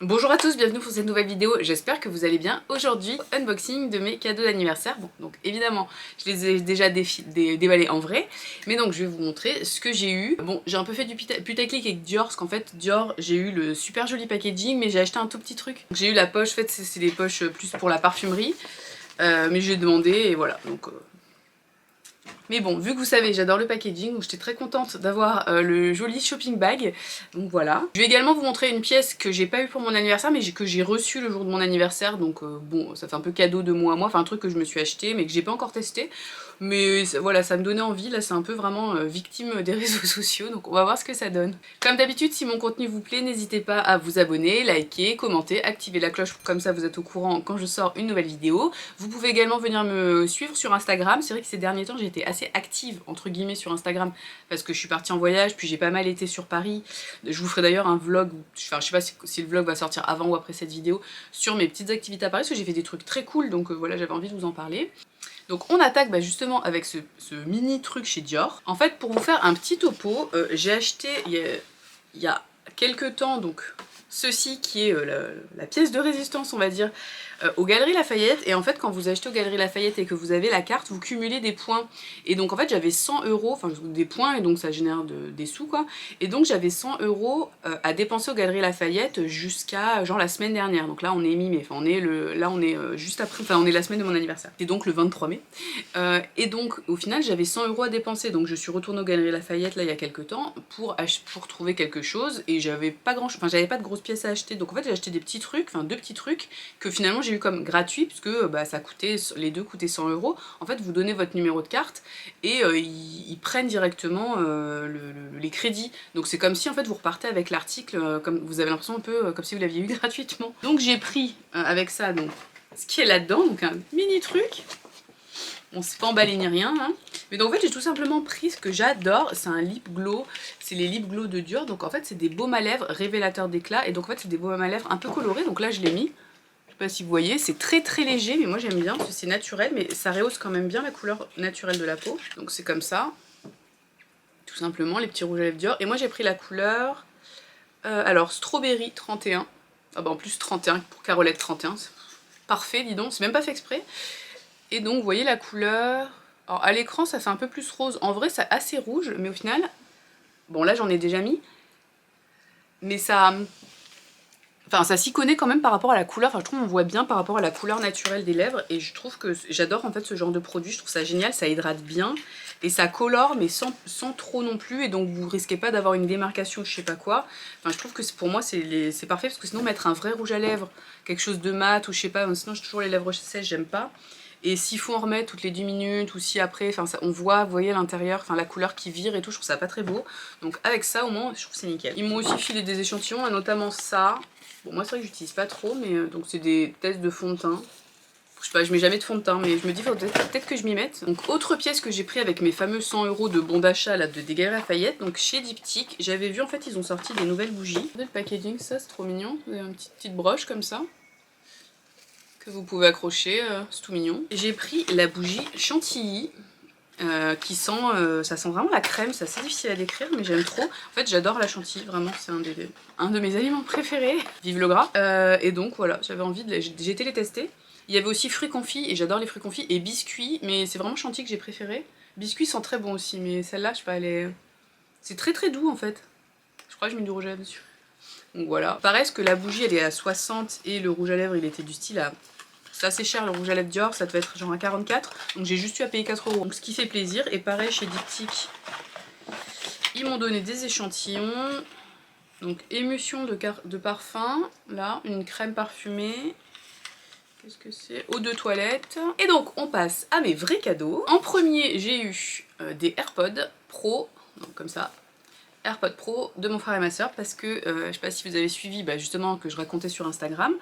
Bonjour à tous, bienvenue pour cette nouvelle vidéo, j'espère que vous allez bien. Aujourd'hui, unboxing de mes cadeaux d'anniversaire. Bon, donc évidemment, je les ai déjà déballés en vrai, mais donc je vais vous montrer ce que j'ai eu. Bon, j'ai un peu fait du putaclic avec Dior, parce qu'en fait, Dior, j'ai eu le super joli packaging, mais j'ai acheté un tout petit truc. J'ai eu la poche, en fait, c'est des poches plus pour la parfumerie, mais j'ai demandé, et voilà, donc... Mais bon, vu que vous savez, j'adore le packaging, donc j'étais très contente d'avoir le joli shopping bag. Donc voilà. Je vais également vous montrer une pièce que j'ai pas eu pour mon anniversaire, mais que j'ai reçue le jour de mon anniversaire. Donc bon, ça fait un peu cadeau de moi à moi, enfin un truc que je me suis acheté, mais que j'ai pas encore testé. Mais voilà, ça me donnait envie, là c'est un peu vraiment victime des réseaux sociaux, donc on va voir ce que ça donne. Comme d'habitude, si mon contenu vous plaît, n'hésitez pas à vous abonner, liker, commenter, activer la cloche, comme ça vous êtes au courant quand je sors une nouvelle vidéo. Vous pouvez également venir me suivre sur Instagram, c'est vrai que ces derniers temps j'ai été assez active entre guillemets sur Instagram, parce que je suis partie en voyage, puis j'ai pas mal été sur Paris. Je vous ferai d'ailleurs un vlog, enfin je sais pas si le vlog va sortir avant ou après cette vidéo, sur mes petites activités à Paris, parce que j'ai fait des trucs très cool, donc voilà, j'avais envie de vous en parler. Donc on attaque justement avec ce mini truc chez Dior. En fait, pour vous faire un petit topo, j'ai acheté il y a quelques temps donc ceci qui est la pièce de résistance, on va dire, aux Galeries Lafayette. Et en fait, quand vous achetez aux Galeries Lafayette et que vous avez la carte, vous cumulez des points. Et donc en fait, j'avais 100 €, enfin des points, et donc ça génère des sous quoi. Et donc j'avais 100 € à dépenser aux Galeries Lafayette jusqu'à genre la semaine dernière. Donc là on est mi-mai, enfin on est juste après, enfin on est la semaine de mon anniversaire. Et donc le 23 mai. Et donc au final j'avais 100 € à dépenser. Donc je suis retournée aux Galeries Lafayette là il y a quelques temps pour trouver quelque chose. Et j'avais pas grand chose, enfin j'avais pas de grosses pièces à acheter. Donc en fait j'ai acheté des petits trucs, enfin deux petits trucs que finalement j'ai eu comme gratuit, puisque ça coûtait, les deux coûtaient 100 €. En fait vous donnez votre numéro de carte et ils prennent directement les crédits. Donc c'est comme si en fait vous repartez avec l'article, comme vous avez l'impression un peu comme si vous l'aviez eu gratuitement. Donc j'ai pris avec ça donc ce qui est là-dedans, donc un mini truc. On s'est pas emballé ni rien, hein. Mais donc en fait j'ai tout simplement pris ce que j'adore, c'est un lip glow, c'est les lip glow de Dior. Donc en fait c'est des baumes à lèvres révélateurs d'éclat, et donc en fait c'est des baumes à lèvres un peu colorés. Donc là je l'ai mis, je sais pas si vous voyez, c'est très très léger, mais moi j'aime bien parce que c'est naturel, mais ça rehausse quand même bien la couleur naturelle de la peau. Donc c'est comme ça, tout simplement, les petits rouges à lèvres Dior. Et moi j'ai pris la couleur, alors Strawberry 31, ah bah en plus 31 pour Carolette 31, c'est parfait, dis donc, c'est même pas fait exprès. Et donc vous voyez la couleur, alors à l'écran ça fait un peu plus rose, en vrai c'est assez rouge, mais au final, bon là j'en ai déjà mis, mais ça... Enfin, ça s'y connaît quand même par rapport à la couleur, enfin je trouve qu'on voit bien par rapport à la couleur naturelle des lèvres, et je trouve que j'adore en fait ce genre de produit, je trouve ça génial, ça hydrate bien, et ça colore, mais sans trop non plus, et donc vous risquez pas d'avoir une démarcation je sais pas quoi. Enfin je trouve que pour moi c'est parfait, parce que sinon mettre un vrai rouge à lèvres, quelque chose de mat, ou je sais pas, sinon j'ai toujours les lèvres sèches, j'aime pas. Et s'il faut en remettre toutes les 10 minutes, ou si après, enfin on voit, vous voyez l'intérieur, enfin la couleur qui vire et tout, je trouve ça pas très beau. Donc avec ça au moins, je trouve que c'est nickel. Ils m'ont aussi filé des échantillons, et notamment ça. Bon moi c'est vrai que j'utilise pas trop, mais donc c'est des tests de fond de teint. Je sais pas, je mets jamais de fond de teint, mais je me dis peut-être que je m'y mette. Donc autre pièce que j'ai pris avec mes fameux 100 € de bon d'achat là de Galeries Lafayette, donc chez Diptyque, j'avais vu en fait ils ont sorti des nouvelles bougies. Le packaging, ça c'est trop mignon, vous avez une petite broche comme ça que vous pouvez accrocher, c'est tout mignon. J'ai pris la bougie Chantilly, qui sent, ça sent vraiment la crème, c'est assez difficile à décrire, mais j'aime trop. En fait j'adore la chantilly, vraiment c'est un de mes aliments préférés, vive le gras. Et donc voilà, j'avais envie j'ai été les tester. Il y avait aussi fruits confits, et j'adore les fruits confits, et biscuits, mais c'est vraiment chantilly que j'ai préféré. Biscuits sont très bons aussi, mais celle-là, je sais pas, elle est... C'est très très doux en fait. Je crois que je mets du rouge à lèvres dessus. Donc voilà. Pareil, parce que la bougie elle est à 60, et le rouge à lèvres il était du style à... C'est assez cher le rouge à lèvres Dior, ça devait être genre à 44, donc j'ai juste eu à payer 4 €. Donc ce qui fait plaisir. Et pareil chez Diptyque, ils m'ont donné des échantillons. Donc émulsion de parfum, là, une crème parfumée. Qu'est-ce que c'est? Eau de toilette. Et donc on passe à mes vrais cadeaux. En premier j'ai eu des AirPods Pro, donc comme ça. AirPods Pro de mon frère et ma soeur, parce que je sais pas si vous avez suivi justement que je racontais sur Instagram.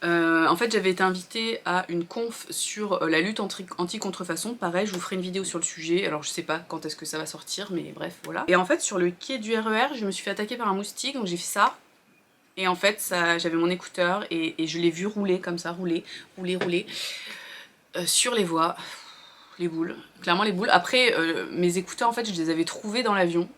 En fait j'avais été invitée à une conf sur la lutte anti-contrefaçon, pareil je vous ferai une vidéo sur le sujet, alors je sais pas quand est-ce que ça va sortir, mais bref voilà. Et en fait sur le quai du RER je me suis fait attaquer par un moustique, donc j'ai fait ça, et en fait j'avais mon écouteur et je l'ai vu rouler comme ça, rouler sur les voies, les boules, clairement les boules. Après mes écouteurs en fait je les avais trouvés dans l'avion.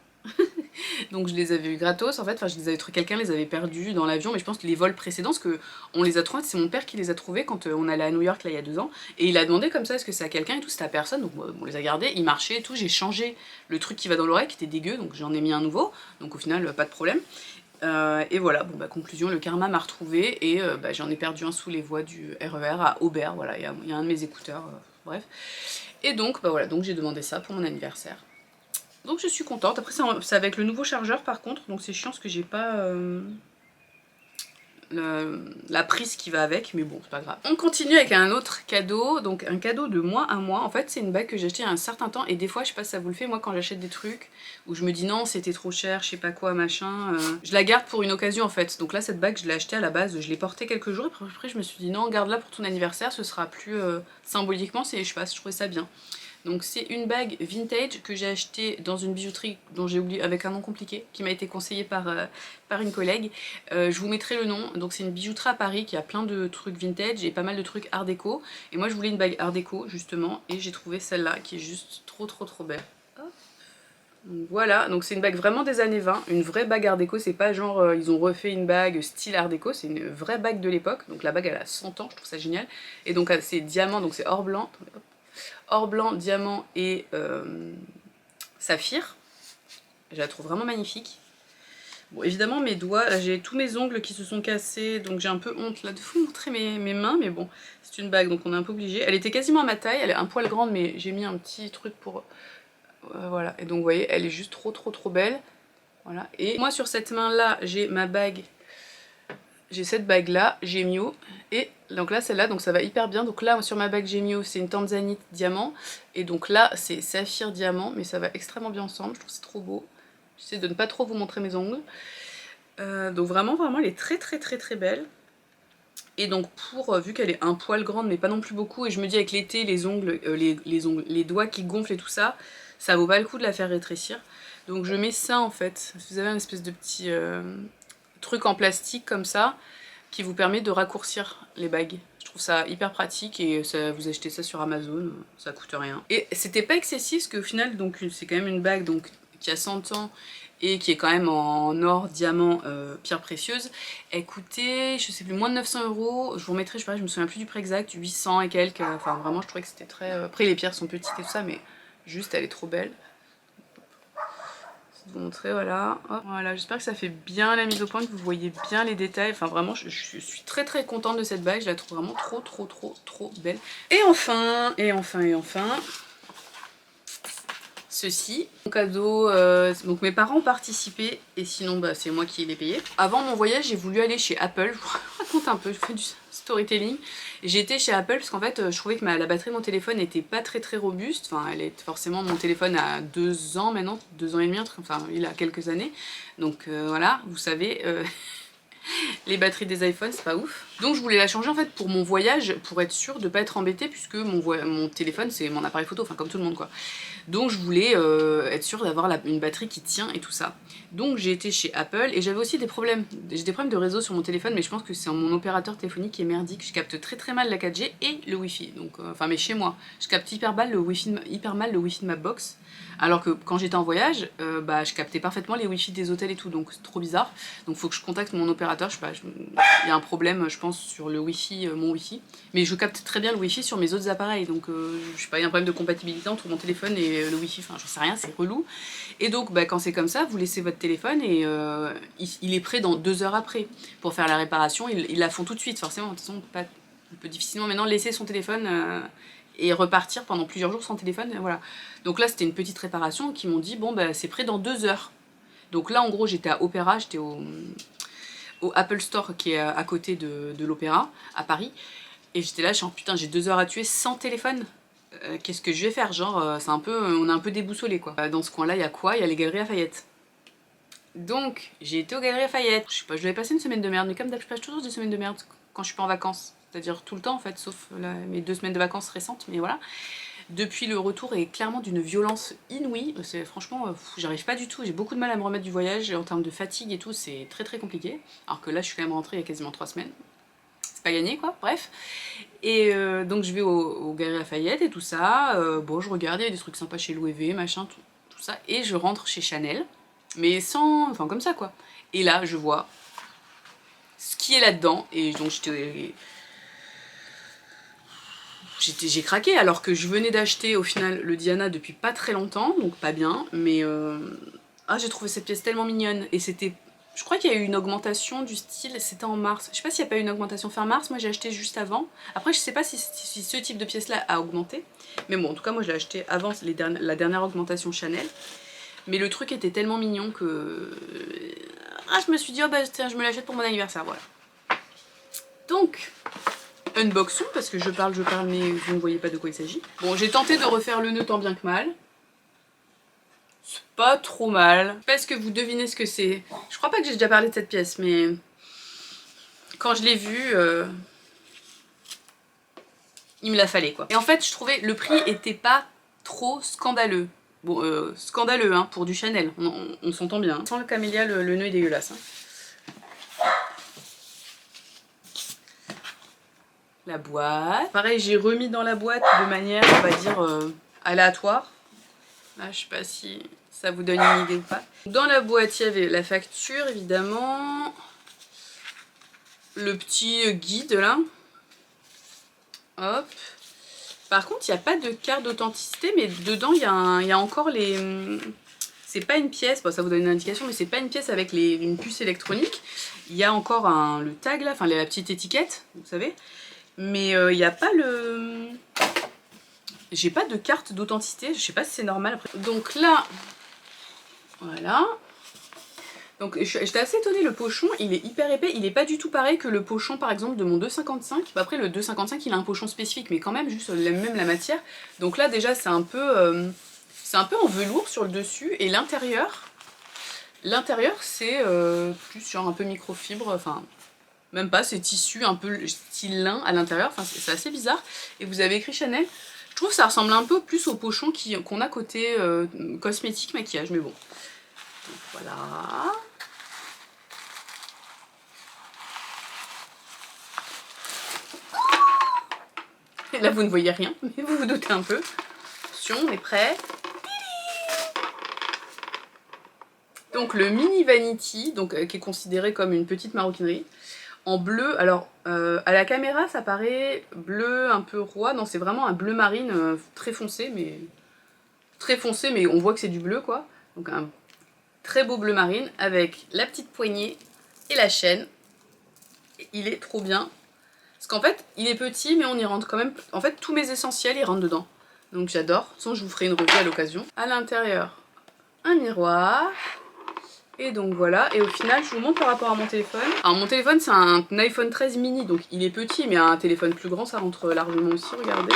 Donc je les avais eu gratos en fait, enfin je les avais trouvés, quelqu'un les avait perdus dans l'avion, mais je pense que les vols précédents, parce que on les a trouvés, c'est mon père qui les a trouvés quand on allait à New York là il y a 2 ans, et il a demandé comme ça est-ce que c'est à quelqu'un et tout, c'était à personne, donc on les a gardés, ils marchaient et tout, j'ai changé le truc qui va dans l'oreille qui était dégueu, donc j'en ai mis un nouveau, donc au final pas de problème. Et voilà, bon bah conclusion, le karma m'a retrouvé et bah, j'en ai perdu un sous les voies du RER à Aubert, voilà, il y a un de mes écouteurs, bref. Et donc bah voilà, donc j'ai demandé ça pour mon anniversaire. Donc je suis contente. Après c'est avec le nouveau chargeur par contre, donc c'est chiant parce que j'ai pas la prise qui va avec, mais bon c'est pas grave. On continue avec un autre cadeau, donc un cadeau de moi à moi. En fait c'est une bague que j'ai achetée il y a un certain temps et des fois je sais pas si ça vous le fait, moi quand j'achète des trucs où je me dis non c'était trop cher, je sais pas quoi machin, je la garde pour une occasion en fait. Donc là cette bague je l'ai achetée à la base, je l'ai portée quelques jours et après je me suis dit non garde-la pour ton anniversaire, ce sera plus symboliquement, je sais pas, je trouvais ça bien. Donc c'est une bague vintage que j'ai achetée dans une bijouterie dont j'ai oublié, avec un nom compliqué, qui m'a été conseillé par une collègue. Je vous mettrai le nom. Donc c'est une bijouterie à Paris qui a plein de trucs vintage et pas mal de trucs art déco. Et moi je voulais une bague art déco justement et j'ai trouvé celle-là qui est juste trop belle. Donc voilà, donc c'est une bague vraiment des années 20, une vraie bague art déco, c'est pas genre ils ont refait une bague style art déco, c'est une vraie bague de l'époque. Donc la bague elle a 100 ans, je trouve ça génial. Et donc c'est diamant, donc c'est or blanc. Or blanc, diamant et saphir. Je la trouve vraiment magnifique. Bon, évidemment, mes doigts, j'ai tous mes ongles qui se sont cassés, donc j'ai un peu honte là de vous montrer mes mains, mais bon, c'est une bague, donc on est un peu obligé. Elle était quasiment à ma taille, elle est un poil grande, mais j'ai mis un petit truc pour... voilà, et donc vous voyez, elle est juste trop belle. Voilà, et moi sur cette main-là, j'ai ma bague. J'ai cette bague là, Gemio, et donc là celle-là, donc ça va hyper bien. Donc là sur ma bague Gemio c'est une tanzanite diamant, et donc là c'est saphir diamant, mais ça va extrêmement bien ensemble, je trouve c'est trop beau. J'essaie de ne pas trop vous montrer mes ongles. Donc vraiment elle est très belle. Et donc vu qu'elle est un poil grande mais pas non plus beaucoup, et je me dis avec l'été les ongles, les doigts qui gonflent et tout ça, ça vaut pas le coup de la faire rétrécir. Donc je mets ça en fait, vous avez une espèce de petit truc en plastique comme ça qui vous permet de raccourcir les bagues. Je trouve ça hyper pratique et ça, vous achetez ça sur Amazon, ça coûte rien. Et c'était pas excessif parce qu'au final c'est quand même une bague donc, qui a 100 ans et qui est quand même en or, diamant, pierre précieuse. Elle coûtait, je sais plus, moins de 900 €. Je vous remettrai, je me souviens plus du prix exact, 800 et quelques. Enfin vraiment je trouvais que c'était très... Après les pierres sont petites et tout ça, mais juste elle est trop belle. Vous montrer, voilà. Hop. Voilà, j'espère que ça fait bien la mise au point, que vous voyez bien les détails. Enfin vraiment, je suis très contente de cette bague, je la trouve vraiment trop belle. Et enfin, ceci, mon cadeau, donc mes parents ont participé et sinon bah, c'est moi qui l'ai payé. Avant mon voyage j'ai voulu aller chez Apple, je vous raconte un peu, je fais du storytelling. J'ai été chez Apple parce qu'en fait je trouvais que la batterie de mon téléphone n'était pas très robuste, enfin elle est forcément, mon téléphone a 2 ans maintenant, 2 ans et demi, enfin il a quelques années, donc voilà, vous savez... Les batteries des iPhones c'est pas ouf. Donc je voulais la changer en fait pour mon voyage, pour être sûre de pas être embêtée, puisque mon téléphone c'est mon appareil photo, enfin comme tout le monde quoi. Donc je voulais être sûre d'avoir une batterie qui tient et tout ça. Donc j'ai été chez Apple et j'avais aussi des problèmes. J'ai des problèmes de réseau sur mon téléphone, mais je pense que c'est mon opérateur téléphonique qui est merdique. Je capte très mal la 4G et le Wi-Fi. Donc, enfin mais chez moi, je capte hyper mal le Wi-Fi de ma box. Alors que quand j'étais en voyage, bah, je captais parfaitement les Wi-Fi des hôtels et tout, donc c'est trop bizarre. Donc faut que je contacte mon opérateur, je sais pas, il y a un problème je pense sur le Wi-Fi, mon Wi-Fi. Mais je capte très bien le Wi-Fi sur mes autres appareils, donc je sais pas, il y a un problème de compatibilité entre mon téléphone et le Wi-Fi, enfin j'en sais rien, c'est relou. Et donc bah, quand c'est comme ça, vous laissez votre téléphone et il est prêt dans 2 heures après. Pour faire la réparation, ils la font tout de suite, forcément, de toute façon on peut difficilement maintenant laisser son téléphone... et repartir pendant plusieurs jours sans téléphone, voilà. Donc là c'était une petite réparation qui m'ont dit bon bah c'est prêt dans 2 heures. Donc là en gros j'étais à Opéra, j'étais au Apple Store qui est à côté de l'Opéra à Paris, et j'étais là, je suis en putain j'ai 2 heures à tuer sans téléphone. Qu'est-ce que je vais faire, genre c'est un peu, on est un peu déboussolé quoi. Dans ce coin là il y a quoi? Il y a les Galeries Lafayette. Donc j'ai été aux Galeries Lafayette, je sais pas, je devais passer une semaine de merde, mais comme d'hab je passe toujours des semaines de merde quand je suis pas en vacances. C'est-à-dire tout le temps en fait, sauf là, mes 2 semaines de vacances récentes, mais voilà. Depuis le retour est clairement d'une violence inouïe, c'est franchement, j'arrive pas du tout, j'ai beaucoup de mal à me remettre du voyage, en termes de fatigue et tout, c'est très compliqué. Alors que là je suis quand même rentrée il y a quasiment 3 semaines. C'est pas gagné quoi, bref. Et donc je vais au Galeries Lafayette et tout ça, bon je regarde, il y a des trucs sympas chez Louis V, machin, tout ça, et je rentre chez Chanel. mais sans... enfin comme ça quoi. Et là je vois ce qui est là-dedans, et donc j'ai craqué, alors que je venais d'acheter au final le Diana depuis pas très longtemps, donc pas bien, mais ah, j'ai trouvé cette pièce tellement mignonne, et c'était... Je crois qu'il y a eu une augmentation du style, c'était en mars. Je sais pas s'il n'y a pas eu une augmentation fin mars, moi j'ai acheté juste avant. Après je sais pas si ce type de pièce là a augmenté, mais bon en tout cas moi je l'ai acheté avant la dernière augmentation Chanel. Mais le truc était tellement mignon que... ah, je me suis dit, oh bah tiens, je me l'achète pour mon anniversaire, voilà. Donc, unboxons, parce que je parle, mais vous ne voyez pas de quoi il s'agit. Bon, j'ai tenté de refaire le nœud tant bien que mal. C'est pas trop mal. Je sais pas, est-ce que vous devinez ce que c'est? Je crois pas que j'ai déjà parlé de cette pièce, mais... quand je l'ai vue... il me la fallait, quoi. Et en fait, je trouvais le prix était pas trop scandaleux. Bon, scandaleux, hein, pour du Chanel, on s'entend bien. Sans le camélia, le nœud est dégueulasse. Hein. La boîte. Pareil, j'ai remis dans la boîte de manière, on va dire, aléatoire. Là, je sais pas si ça vous donne une idée ou pas. Dans la boîte, il y avait la facture, évidemment. Le petit guide, là. Hop. Par contre, il n'y a pas de carte d'authenticité, mais dedans, il y a encore les... c'est pas une pièce, bon, ça vous donne une indication, mais c'est pas une pièce avec une puce électronique. Il y a encore le tag, là, enfin la petite étiquette, vous savez. Mais il n'y a pas le... j'ai pas de carte d'authenticité, je sais pas si c'est normal après. Donc là, voilà. Donc j'étais assez étonnée, le pochon il est hyper épais, il est pas du tout pareil que le pochon par exemple de mon 2,55. Après le 2,55 il a un pochon spécifique, mais quand même juste même la matière. Donc là déjà c'est un peu en velours sur le dessus, et l'intérieur c'est plus genre un peu microfibre, enfin même pas, c'est tissu un peu style lin à l'intérieur, enfin c'est assez bizarre. Et vous avez écrit Chanel. Je trouve que ça ressemble un peu plus au pochon qu'on a côté cosmétique, maquillage, mais bon. Donc voilà. Et là vous ne voyez rien, mais vous vous doutez un peu. Attention, on est prêt. Donc le mini vanity, donc, qui est considéré comme une petite maroquinerie. En bleu, alors à la caméra ça paraît bleu un peu roi, non c'est vraiment un bleu marine très foncé, mais on voit que c'est du bleu quoi. Donc un très beau bleu marine avec la petite poignée et la chaîne. Il est trop bien. Parce qu'en fait, il est petit, mais on y rentre quand même... En fait, tous mes essentiels, ils rentrent dedans. Donc j'adore. De toute façon, je vous ferai une revue à l'occasion. À l'intérieur, un miroir. Et donc voilà. Et au final, je vous montre par rapport à mon téléphone. Alors mon téléphone, c'est un iPhone 13 mini. Donc il est petit, mais un téléphone plus grand, ça rentre largement aussi. Regardez.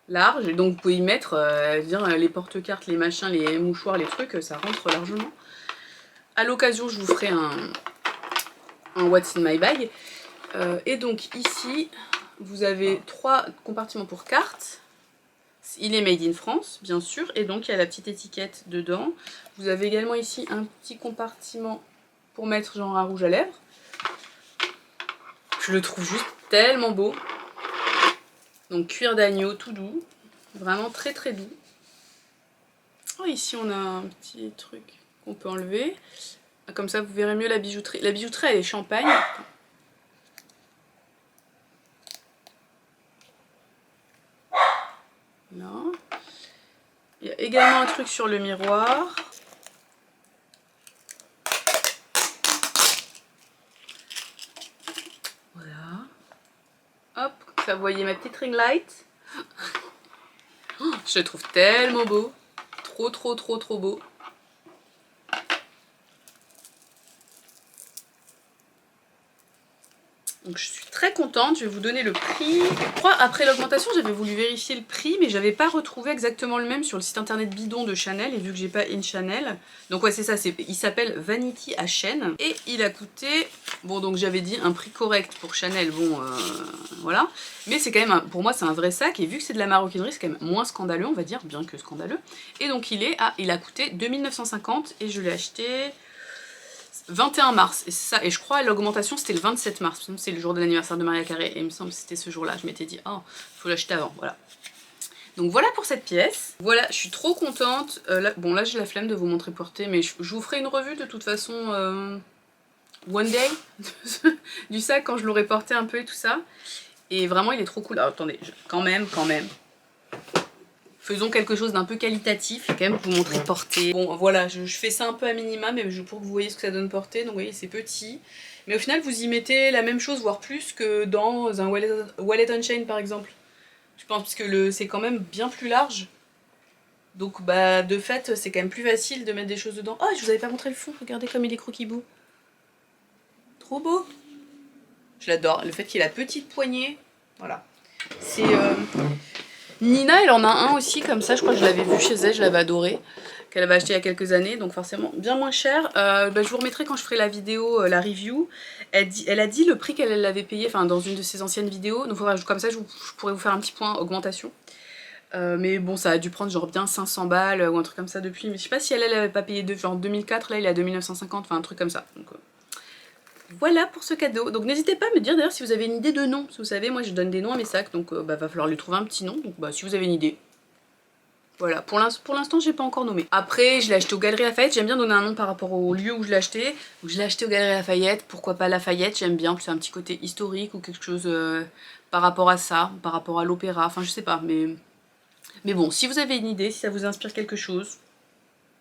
Large. Et donc vous pouvez y mettre les porte-cartes, les machins, les mouchoirs, les trucs. Ça rentre largement. À l'occasion, je vous ferai un What's in my bag. Et donc ici, vous avez 3 compartiments pour cartes. Il est made in France, bien sûr, et donc il y a la petite étiquette dedans. Vous avez également ici un petit compartiment pour mettre genre un rouge à lèvres. Je le trouve juste tellement beau. Donc cuir d'agneau tout doux, vraiment très très doux. Oh, ici on a un petit truc qu'on peut enlever. Comme ça vous verrez mieux la bijouterie. La bijouterie elle est champagne. Là. Il y a également un truc sur le miroir. Voilà. Hop, ça vous voyez ma petite ring light. Oh, je le trouve tellement beau. Trop trop trop trop beau. Donc je suis très contente, je vais vous donner le prix. Je crois après l'augmentation j'avais voulu vérifier le prix, mais j'avais pas retrouvé exactement le même sur le site internet bidon de Chanel, et vu que j'ai pas In Chanel, donc ouais c'est ça, il s'appelle Vanity à chaîne, et il a coûté, bon donc j'avais dit un prix correct pour Chanel, bon voilà, mais c'est quand même, pour moi c'est un vrai sac, et vu que c'est de la maroquinerie c'est quand même moins scandaleux on va dire, bien que scandaleux, et donc il a coûté 2950 et je l'ai acheté 21 mars, et c'est ça, et je crois l'augmentation c'était le 27 mars, c'est le jour de l'anniversaire de Maria Carré, et il me semble que c'était ce jour-là, je m'étais dit, oh, il faut l'acheter avant, voilà. Donc voilà pour cette pièce. Voilà, je suis trop contente. Bon là j'ai la flemme de vous montrer porter, mais je vous ferai une revue de toute façon one day du sac quand je l'aurai porté un peu et tout ça. Et vraiment il est trop cool. Alors, attendez, quand même. Faisons quelque chose d'un peu qualitatif, je vais quand même vous montrer porter. Bon voilà, je fais ça un peu à minima, mais pour que vous voyez ce que ça donne porter. Donc vous voyez c'est petit. Mais au final vous y mettez la même chose, voire plus que dans un wallet on chain par exemple. Je pense parce que c'est quand même bien plus large. Donc bah de fait c'est quand même plus facile de mettre des choses dedans. Oh je vous avais pas montré le fond, regardez comme il est croquis-beau. Trop beau. Je l'adore, le fait qu'il ait la petite poignée. Voilà. C'est... Nina elle en a un aussi comme ça, je crois que je l'avais vu chez elle, je l'avais adoré. Qu'elle avait acheté il y a quelques années, donc forcément bien moins cher. Je vous remettrai quand je ferai la vidéo, la review. Elle a dit le prix qu'elle l'avait payé, enfin dans une de ses anciennes vidéos. Donc voilà, comme ça je pourrais vous faire un petit point augmentation. Mais bon ça a dû prendre genre bien 500 balles ou un truc comme ça depuis. Mais je sais pas si elle avait pas payé genre 2004, là il est à 2950, enfin un truc comme ça. Donc voilà pour ce cadeau. Donc n'hésitez pas à me dire d'ailleurs si vous avez une idée de nom. Parce que vous savez moi je donne des noms à mes sacs, donc va falloir lui trouver un petit nom. Donc si vous avez une idée. Voilà, pour l'instant j'ai pas encore nommé. Après je l'ai acheté aux Galeries Lafayette, j'aime bien donner un nom par rapport au lieu où je l'ai acheté. Donc je l'ai acheté aux Galeries Lafayette, pourquoi pas Lafayette, j'aime bien, c'est un petit côté historique ou quelque chose par rapport à ça, par rapport à l'opéra, enfin je sais pas, mais bon, si vous avez une idée, si ça vous inspire quelque chose,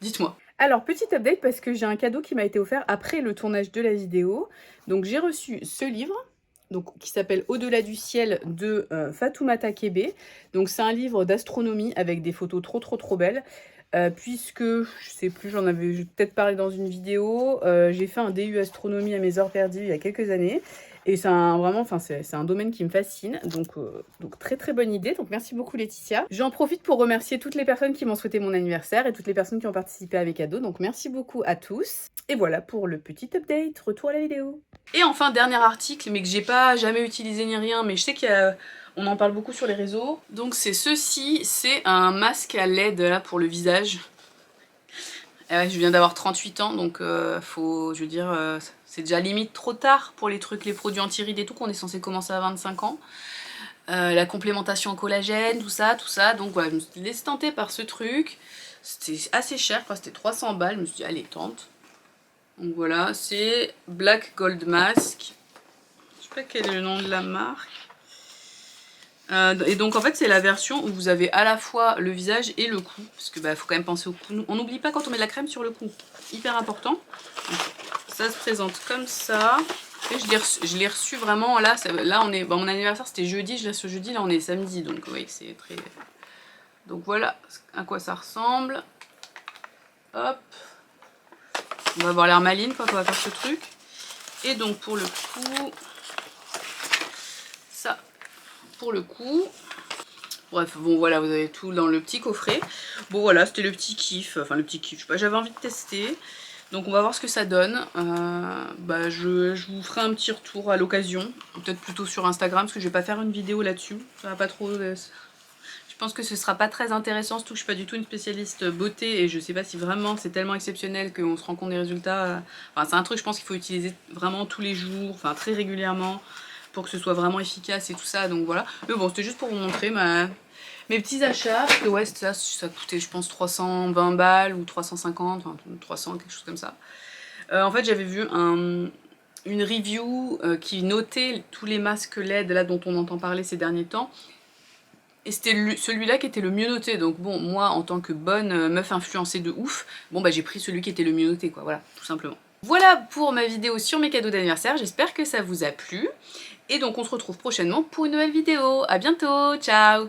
dites-moi. Alors, petit update parce que j'ai un cadeau qui m'a été offert après le tournage de la vidéo. Donc j'ai reçu ce livre. Donc, qui s'appelle Au-delà du ciel de Fatoumata Kébé. Donc c'est un livre d'astronomie avec des photos trop belles. Puisque, je sais plus, j'en avais peut-être parlé dans une vidéo, j'ai fait un DU astronomie à mes heures perdues il y a quelques années. Et c'est un domaine qui me fascine, donc très bonne idée, donc merci beaucoup Laetitia. J'en profite pour remercier toutes les personnes qui m'ont souhaité mon anniversaire et toutes les personnes qui ont participé à mes cadeaux, donc merci beaucoup à tous. Et voilà pour le petit update, retour à la vidéo. Et enfin, dernier article, mais que j'ai pas jamais utilisé ni rien, mais je sais qu'on en parle beaucoup sur les réseaux. Donc c'est ceci, c'est un masque à LED là pour le visage. Et ouais, je viens d'avoir 38 ans, donc je veux dire, c'est déjà limite trop tard pour les produits anti-rides et tout, qu'on est censé commencer à 25 ans. La complémentation en collagène, tout ça, donc voilà, je me suis laissée tenter par ce truc. C'était assez cher, quoi, c'était 300 balles, je me suis dit, allez, tente. Donc voilà, c'est Black Gold Mask. Je sais pas quel est le nom de la marque. Et donc en fait c'est la version où vous avez à la fois le visage et le cou, parce que faut quand même penser au cou. On n'oublie pas quand on met de la crème sur le cou, hyper important. Donc, ça se présente comme ça. Et je l'ai reçu vraiment là. Là on est, mon anniversaire c'était jeudi, je l'ai ce jeudi, là on est samedi, donc vous voyez que c'est très. Donc voilà à quoi ça ressemble. Hop. On va avoir l'air maline quand on va faire ce truc. Et donc pour le cou. Pour le coup, bref, bon voilà, vous avez tout dans le petit coffret. Bon voilà, c'était le petit kiff, enfin le petit kiff, je sais pas, j'avais envie de tester. Donc on va voir ce que ça donne. Je vous ferai un petit retour à l'occasion, peut-être plutôt sur Instagram, parce que je vais pas faire une vidéo là-dessus. Ça va pas trop. Je pense que ce sera pas très intéressant, surtout que je suis pas du tout une spécialiste beauté et je sais pas si vraiment c'est tellement exceptionnel qu'on se rend compte des résultats. Enfin, c'est un truc, je pense qu'il faut utiliser vraiment tous les jours, enfin très régulièrement, pour que ce soit vraiment efficace et tout ça, donc voilà. Mais bon, c'était juste pour vous montrer mes petits achats, parce que ouais, ça coûtait je pense 320 balles ou 350, enfin 300, quelque chose comme ça. En fait, j'avais vu une review qui notait tous les masques LED là dont on entend parler ces derniers temps. Et c'était celui-là qui était le mieux noté, donc bon, moi en tant que bonne meuf influencée de ouf, bon j'ai pris celui qui était le mieux noté, quoi, voilà, tout simplement. Voilà pour ma vidéo sur mes cadeaux d'anniversaire, j'espère que ça vous a plu. Et donc on se retrouve prochainement pour une nouvelle vidéo. À bientôt, ciao!